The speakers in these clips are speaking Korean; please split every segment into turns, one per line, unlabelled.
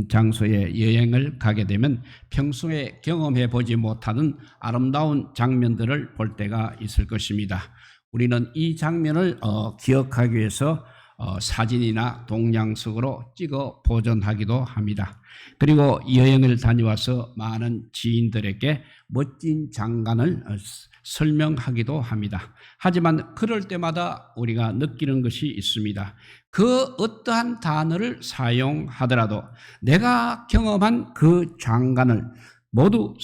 장소에 여행을 가게 되면 평소에 경험해 보지 못하는 아름다운 장면들을 볼 때가 있을 것입니다. 우리는 이 장면을 기억하기 위해서 사진이나 동영상으로 찍어 보존하기도 합니다. 그리고 여행을 다녀와서 많은 지인들에게 멋진 장관을 설명하기도 합니다. 하지만 그럴 때마다 우리가 느끼는 것이 있습니다. 그 어떠한 단어를 사용하더라도 내가 경험한 그 장관을 모두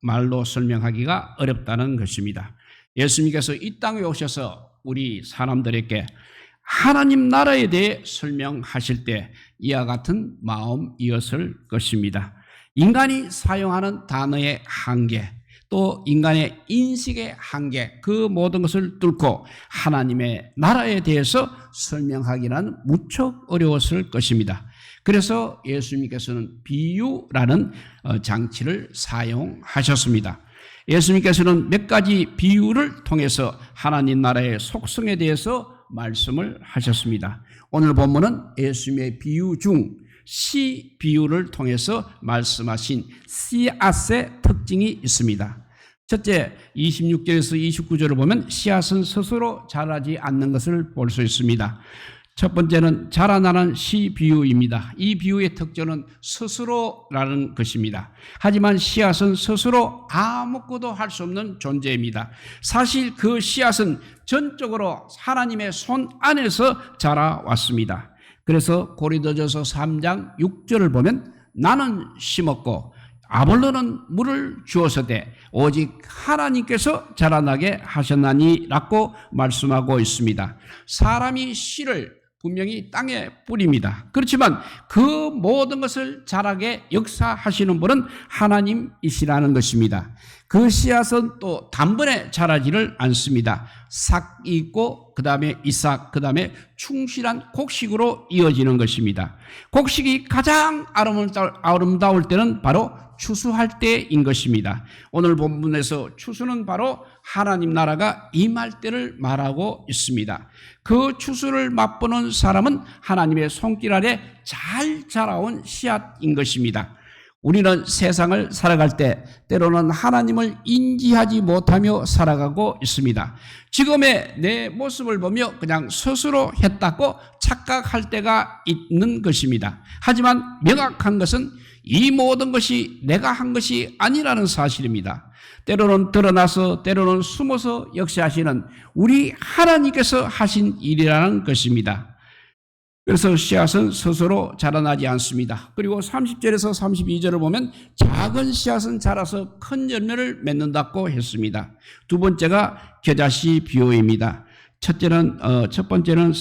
말로 설명하기가 어렵다는 것입니다. 예수님께서 이 땅에 오셔서 우리 사람들에게 하나님 나라에 대해 설명하실 때 이와 같은 마음이었을 것입니다. 인간이 사용하는 단어의 한계, 또 인간의 인식의 한계, 그 모든 것을 뚫고 하나님의 나라에 대해서 설명하기는 무척 어려웠을 것입니다. 그래서 예수님께서는 비유라는 장치를 사용하셨습니다. 예수님께서는 몇 가지 비유를 통해서 하나님 나라의 속성에 대해서 말씀을 하셨습니다. 오늘 본문은 예수님의 비유 중 씨 비유를 통해서 말씀하신 씨앗의 특징이 있습니다. 첫째, 26절에서 29절을 보면 씨앗은 스스로 자라지 않는 것을 볼 수 있습니다. 첫 번째는 자라나는 씨 비유입니다. 이 비유의 특징은 스스로라는 것입니다. 하지만 씨앗은 스스로 아무것도 할 수 없는 존재입니다. 사실 그 씨앗은 전적으로 하나님의 손 안에서 자라왔습니다. 그래서 고린도전서 3장 6절을 보면 나는 심었고 아볼로는 물을 주었으되 오직 하나님께서 자라나게 하셨나니 라고 말씀하고 있습니다. 사람이 씨를 분명히 땅에 뿌립니다. 그렇지만 그 모든 것을 자라게 역사하시는 분은 하나님이시라는 것입니다. 그 씨앗은 또 단번에 자라지를 않습니다. 싹이 있고 그 다음에 이삭, 그 다음에 충실한 곡식으로 이어지는 것입니다. 곡식이 가장 아름다울 때는 바로 추수할 때인 것입니다. 오늘 본문에서 추수는 바로 하나님 나라가 임할 때를 말하고 있습니다. 그 추수를 맛보는 사람은 하나님의 손길 아래 잘 자라온 씨앗인 것입니다. 우리는 세상을 살아갈 때 때로는 하나님을 인지하지 못하며 살아가고 있습니다. 지금의 내 모습을 보며 그냥 스스로 했다고 착각할 때가 있는 것입니다. 하지만 명확한 것은 이 모든 것이 내가 한 것이 아니라는 사실입니다. 때로는 드러나서 때로는 숨어서 역사하시는 우리 하나님께서 하신 일이라는 것입니다. 그래서 씨앗은 스스로 자라나지 않습니다. 그리고 30절에서 32절을 보면 작은 씨앗은 자라서 큰 열매를 맺는다고 했습니다. 두 번째가 겨자씨 비유입니다. 첫 번째는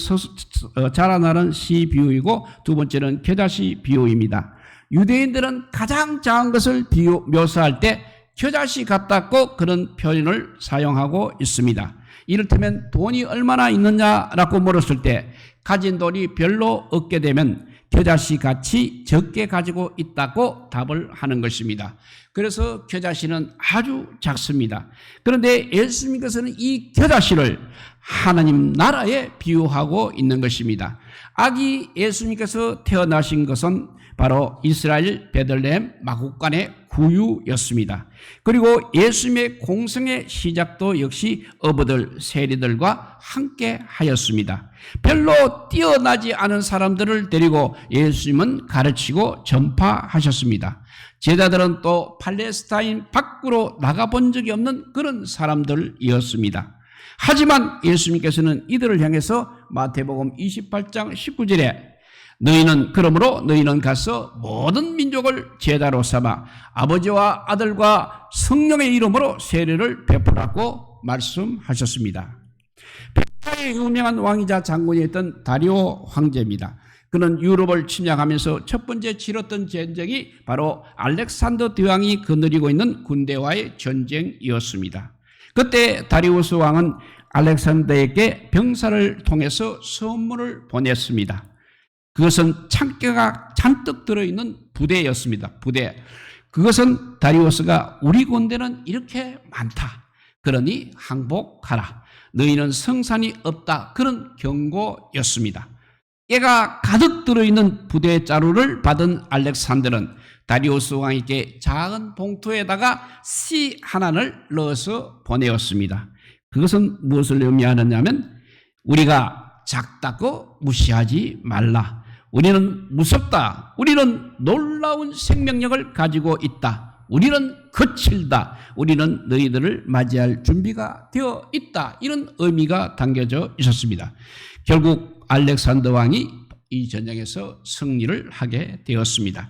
자라나는 씨 비유이고 두 번째는 겨자씨 비유입니다. 유대인들은 가장 작은 것을 묘사할 때 겨자씨 같다고 그런 표현을 사용하고 있습니다. 이를테면 돈이 얼마나 있느냐라고 물었을 때 가진 돈이 별로 없게 되면 겨자씨 같이 적게 가지고 있다고 답을 하는 것입니다. 그래서 겨자씨는 아주 작습니다. 그런데 예수님께서는 이 겨자씨를 하나님 나라에 비유하고 있는 것입니다. 아기 예수님께서 태어나신 것은 바로 이스라엘 베들레헴 마구간의 구유였습니다. 그리고 예수님의 공생의 시작도 역시 어부들, 세리들과 함께 하였습니다. 별로 뛰어나지 않은 사람들을 데리고 예수님은 가르치고 전파하셨습니다. 제자들은 또 팔레스타인 밖으로 나가본 적이 없는 그런 사람들이었습니다. 하지만 예수님께서는 이들을 향해서 마태복음 28장 19절에 그러므로 너희는 가서 모든 민족을 제자로 삼아 아버지와 아들과 성령의 이름으로 세례를 베풀라고 말씀하셨습니다. 페르시아의 유명한 왕이자 장군이었던 다리오 황제입니다. 그는 유럽을 침략하면서 첫 번째 치렀던 전쟁이 바로 알렉산더 대왕이 거느리고 있는 군대와의 전쟁이었습니다. 그때 다리우스 왕은 알렉산더에게 병사를 통해서 선물을 보냈습니다. 그것은 창기가 잔뜩 들어있는 부대였습니다. 부대. 그것은 다리우스가 우리 군대는 이렇게 많다. 그러니 항복하라. 너희는 성산이 없다. 그런 경고였습니다. 깨가 가득 들어있는 부대자루를 받은 알렉산더는 다리우스 왕에게 작은 봉투에다가 씨 하나를 넣어서 보내었습니다. 그것은 무엇을 의미하느냐면 우리가 작다고 무시하지 말라. 우리는 무섭다. 우리는 놀라운 생명력을 가지고 있다. 우리는 거칠다. 우리는 너희들을 맞이할 준비가 되어 있다. 이런 의미가 담겨져 있었습니다. 결국 알렉산더 왕이 이 전쟁에서 승리를 하게 되었습니다.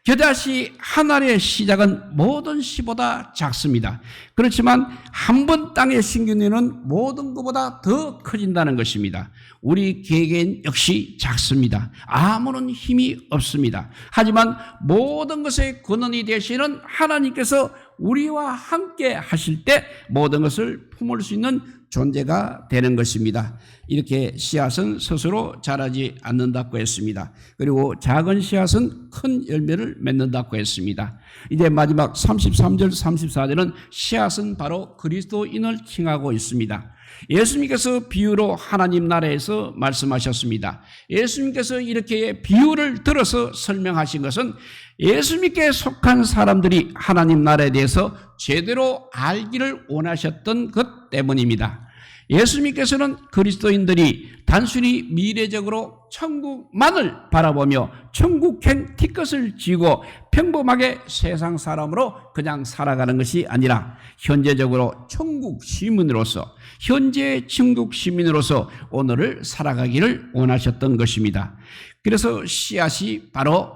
겨자씨 한 알의 시작은 모든 씨보다 작습니다. 그렇지만 한 번 땅에 심긴 후에는 모든 것보다 더 커진다는 것입니다. 우리 개개인 역시 작습니다. 아무런 힘이 없습니다. 하지만 모든 것의 근원이 되시는 하나님께서 우리와 함께 하실 때 모든 것을 품을 수 있는 존재가 되는 것입니다. 이렇게 씨앗은 스스로 자라지 않는다고 했습니다. 그리고 작은 씨앗은 큰 열매를 맺는다고 했습니다. 이제 마지막 33절 34절은 씨앗은 바로 그리스도인을 칭하고 있습니다. 예수님께서 비유로 하나님 나라에서 말씀하셨습니다. 예수님께서 이렇게 비유를 들어서 설명하신 것은 예수님께 속한 사람들이 하나님 나라에 대해서 제대로 알기를 원하셨던 것 때문입니다. 예수님께서는 그리스도인들이 단순히 미래적으로 천국만을 바라보며 천국행 티켓을 쥐고 평범하게 세상 사람으로 그냥 살아가는 것이 아니라 현재적으로 천국 시민으로서 현재의 천국 시민으로서 오늘을 살아가기를 원하셨던 것입니다. 그래서 씨앗이 바로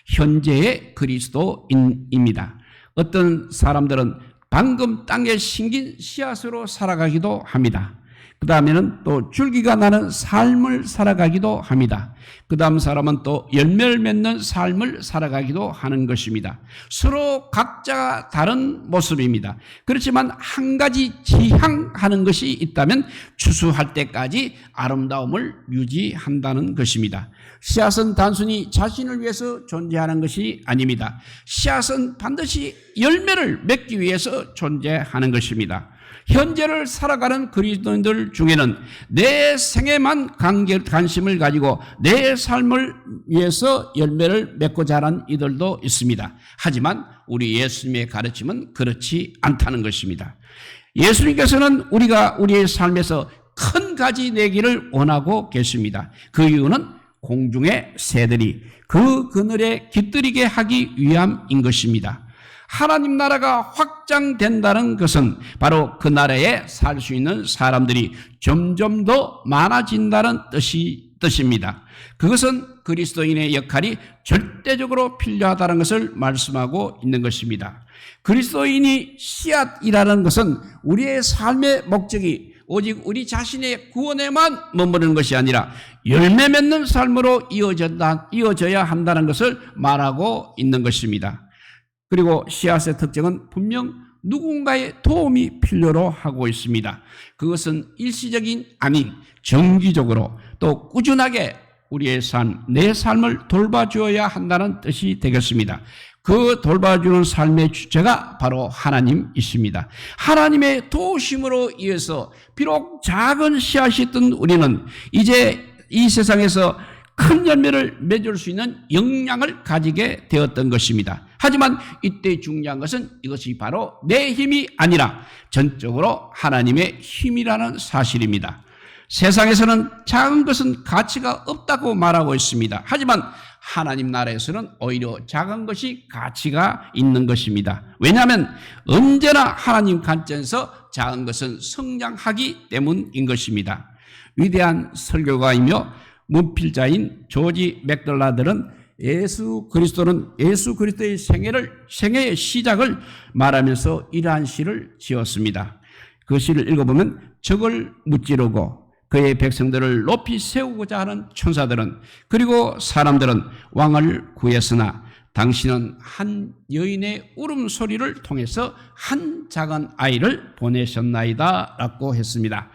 현재의 그리스도인입니다. 어떤 사람들은 방금 땅에 심긴 씨앗으로 살아가기도 합니다. 그 다음에는 또 줄기가 나는 삶을 살아가기도 합니다. 그 다음 사람은 또 열매를 맺는 삶을 살아가기도 하는 것입니다. 서로 각자 다른 모습입니다. 그렇지만 한 가지 지향하는 것이 있다면 추수할 때까지 아름다움을 유지한다는 것입니다. 씨앗은 단순히 자신을 위해서 존재하는 것이 아닙니다. 씨앗은 반드시 열매를 맺기 위해서 존재하는 것입니다. 현재를 살아가는 그리스도인들 중에는 내 생에만 관심을 가지고 내 삶을 위해서 열매를 맺고 자란 이들도 있습니다. 하지만 우리 예수님의 가르침은 그렇지 않다는 것입니다. 예수님께서는 우리가 우리의 삶에서 큰 가지 내기를 원하고 계십니다. 그 이유는 공중의 새들이 그 그늘에 깃들이게 하기 위함인 것입니다. 하나님 나라가 확장된다는 것은 바로 그 나라에 살 수 있는 사람들이 점점 더 많아진다는 뜻입니다. 그것은 그리스도인의 역할이 절대적으로 필요하다는 것을 말씀하고 있는 것입니다. 그리스도인이 씨앗이라는 것은 우리의 삶의 목적이 오직 우리 자신의 구원에만 머무르는 것이 아니라 열매 맺는 삶으로 이어져야 한다는 것을 말하고 있는 것입니다. 그리고 씨앗의 특징은 분명 누군가의 도움이 필요로 하고 있습니다. 그것은 일시적인 아닌 정기적으로 또 꾸준하게 우리의 삶, 내 삶을 돌봐주어야 한다는 뜻이 되겠습니다. 그 돌봐주는 삶의 주체가 바로 하나님이십니다. 하나님의 도우심으로 인해서 비록 작은 씨앗이었던 우리는 이제 이 세상에서 큰 열매를 맺을 수 있는 역량을 가지게 되었던 것입니다. 하지만 이때 중요한 것은 이것이 바로 내 힘이 아니라 전적으로 하나님의 힘이라는 사실입니다. 세상에서는 작은 것은 가치가 없다고 말하고 있습니다. 하지만 하나님 나라에서는 오히려 작은 것이 가치가 있는 것입니다. 왜냐하면 언제나 하나님 관점에서 작은 것은 성장하기 때문인 것입니다. 위대한 설교가이며 문필자인 조지 맥덜라들은 예수 그리스도의 생애의 시작을 말하면서 이러한 시를 지었습니다. 그 시를 읽어보면 적을 무찌르고 그의 백성들을 높이 세우고자 하는 천사들은 그리고 사람들은 왕을 구했으나 당신은 한 여인의 울음소리를 통해서 한 작은 아이를 보내셨나이다 라고 했습니다.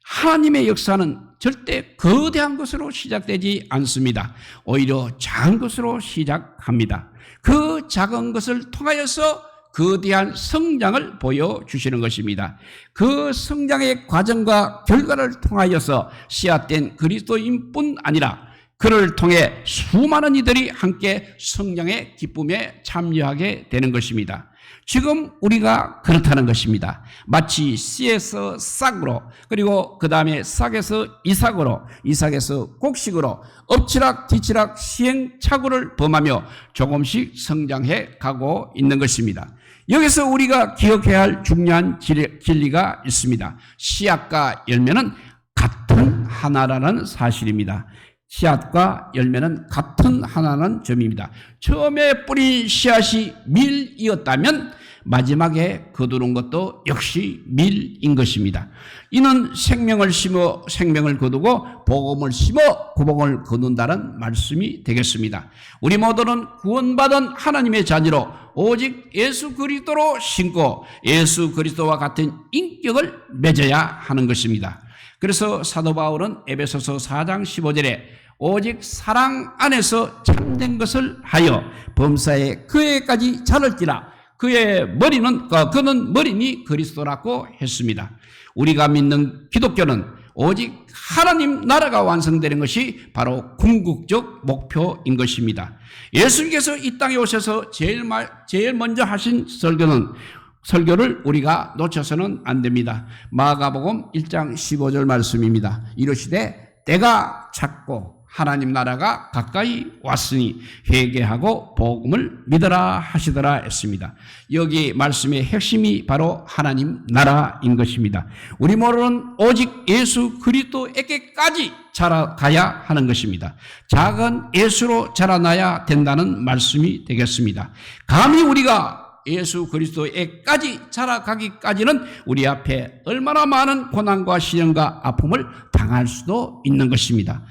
하나님의 역사는 절대 거대한 것으로 시작되지 않습니다. 오히려 작은 것으로 시작합니다. 그 작은 것을 통하여서 거대한 성장을 보여주시는 것입니다. 그 성장의 과정과 결과를 통하여서 씨앗된 그리스도인뿐 아니라 그를 통해 수많은 이들이 함께 성령의 기쁨에 참여하게 되는 것입니다. 지금 우리가 그렇다는 것입니다. 마치 씨에서 싹으로, 그리고 그 다음에 싹에서 이삭으로, 이삭에서 곡식으로 엎치락 뒤치락 시행착오를 범하며 조금씩 성장해 가고 있는 것입니다. 여기서 우리가 기억해야 할 중요한 진리가 있습니다. 씨앗과 열매는 같은 하나라는 사실입니다. 씨앗과 열매는 같은 하나라는 점입니다. 처음에 뿌린 씨앗이 밀이었다면 마지막에 거두는 것도 역시 밀인 것입니다. 이는 생명을 심어 생명을 거두고 복음을 심어 구복을 거둔다는 말씀이 되겠습니다. 우리 모두는 구원받은 하나님의 자녀로 오직 예수 그리스도로 신고 예수 그리스도와 같은 인격을 맺어야 하는 것입니다. 그래서 사도 바울은 에베소서 4장 15절에 오직 사랑 안에서 참된 것을 하여 범사에 그에까지 자랄지라 그의 머리는 그는 머리니 그리스도라고 했습니다. 우리가 믿는 기독교는 오직 하나님 나라가 완성되는 것이 바로 궁극적 목표인 것입니다. 예수님께서 이 땅에 오셔서 제일 먼저 하신 설교를 우리가 놓쳐서는 안 됩니다. 마가복음 1장 15절 말씀입니다. 이르시되 때가 찼고 하나님 나라가 가까이 왔으니 회개하고 복음을 믿어라 하시더라 했습니다. 여기 말씀의 핵심이 바로 하나님 나라인 것입니다. 우리 모두는 오직 예수 그리스도에게까지 자라가야 하는 것입니다. 작은 예수로 자라나야 된다는 말씀이 되겠습니다. 감히 우리가 예수 그리스도에까지 자라가기까지는 우리 앞에 얼마나 많은 고난과 시련과 아픔을 당할 수도 있는 것입니다.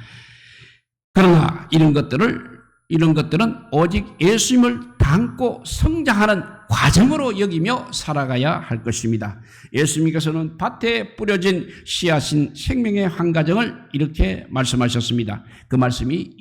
그러나 이런 것들은 오직 예수님을 닮고 성장하는 과정으로 여기며 살아가야 할 것입니다. 예수님께서는 밭에 뿌려진 씨앗인 생명의 한 가정을 이렇게 말씀하셨습니다. 그 말씀이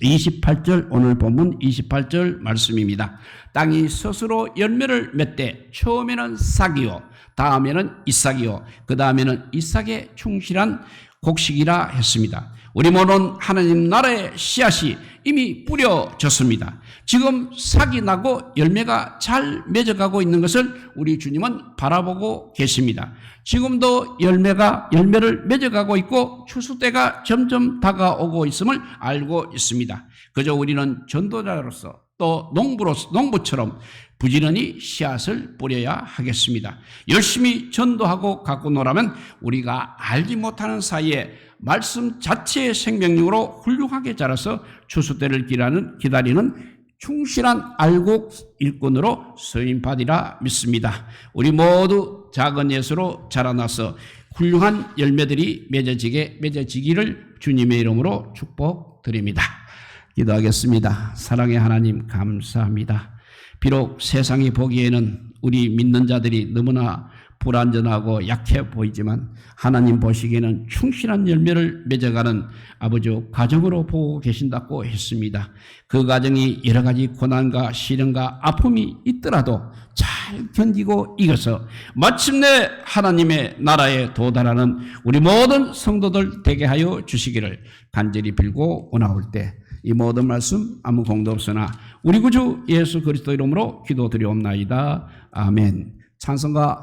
28절, 오늘 본문 28절 말씀입니다. 땅이 스스로 열매를 맺되 처음에는 싹이요 다음에는 이삭이요 그 다음에는 이삭에 충실한 곡식이라 했습니다. 우리 모든 하나님 나라의 씨앗이 이미 뿌려졌습니다. 지금 싹이 나고 열매가 잘 맺어가고 있는 것을 우리 주님은 바라보고 계십니다. 지금도 열매를 맺어가고 있고 추수 때가 점점 다가오고 있음을 알고 있습니다. 그저 우리는 전도자로서 또 농부처럼 부지런히 씨앗을 뿌려야 하겠습니다. 열심히 전도하고 갖고 노라면 우리가 알지 못하는 사이에 말씀 자체의 생명력으로 훌륭하게 자라서 추수 때를 기다리는 충실한 알곡 일꾼으로 쓰임받으리라 믿습니다. 우리 모두 작은 예수로 자라나서 훌륭한 열매들이 맺어지기를 주님의 이름으로 축복드립니다. 기도하겠습니다. 사랑의 하나님 감사합니다. 비록 세상이 보기에는 우리 믿는 자들이 너무나 불완전하고 약해 보이지만 하나님 보시기에는 충실한 열매를 맺어가는 아버지 가정으로 보고 계신다고 했습니다. 그 가정이 여러 가지 고난과 시련과 아픔이 있더라도 잘 견디고 이겨서 마침내 하나님의 나라에 도달하는 우리 모든 성도들 되게 하여 주시기를 간절히 빌고 원하올 때 이 모든 말씀 아무 공도 없으나 우리 구주 예수 그리스도 이름으로 기도드리옵나이다. 아멘. 찬송가